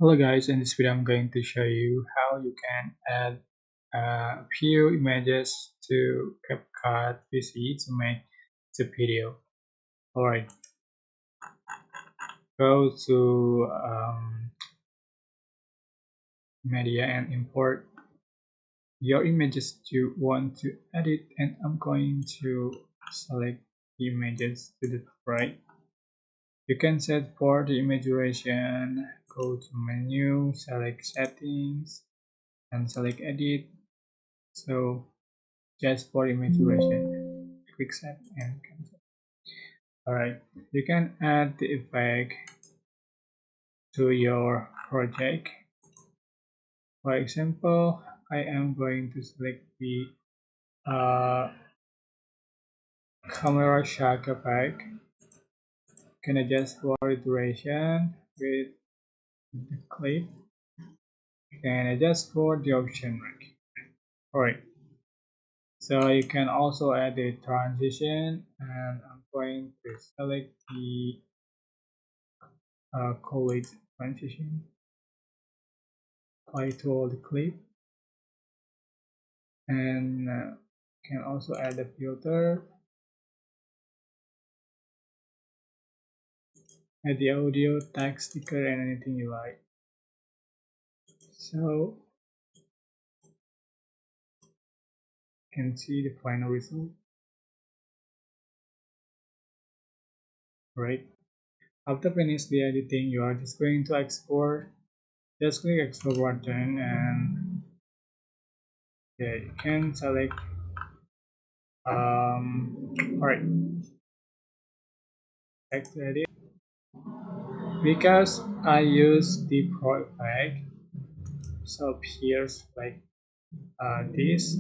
Hello guys, in this video I'm going to show you how you can add a few images to CapCut PC to make the video. Alright, go to media and import your images you want to edit, and I'm going to select the images to the right. You can set for the image duration, go to menu, select settings and select edit. So just for image duration, click set and cancel. Alright, you can add the effect to your project. For example, I am going to select the uh, camera shark effect. Can adjust for the duration with the clip. Can adjust for the option rank. Alright, so you can also add a transition, and I'm going to select the college transition. Apply to all the clip, and can also add a filter, add the audio, text, sticker, and anything you like. So you can see the final result. Right, after finish the editing, you are just going to export. Just click export button, and yeah, you can select all right, back to edit. Because I use the pro effect, so appears like this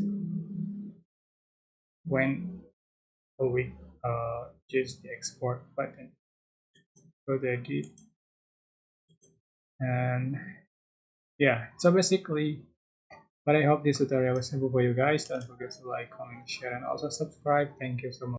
when we use the export button. Go to edit, and yeah, so basically, but I hope this tutorial was helpful for you guys. Don't forget to like, comment, share, and also subscribe. Thank you so much.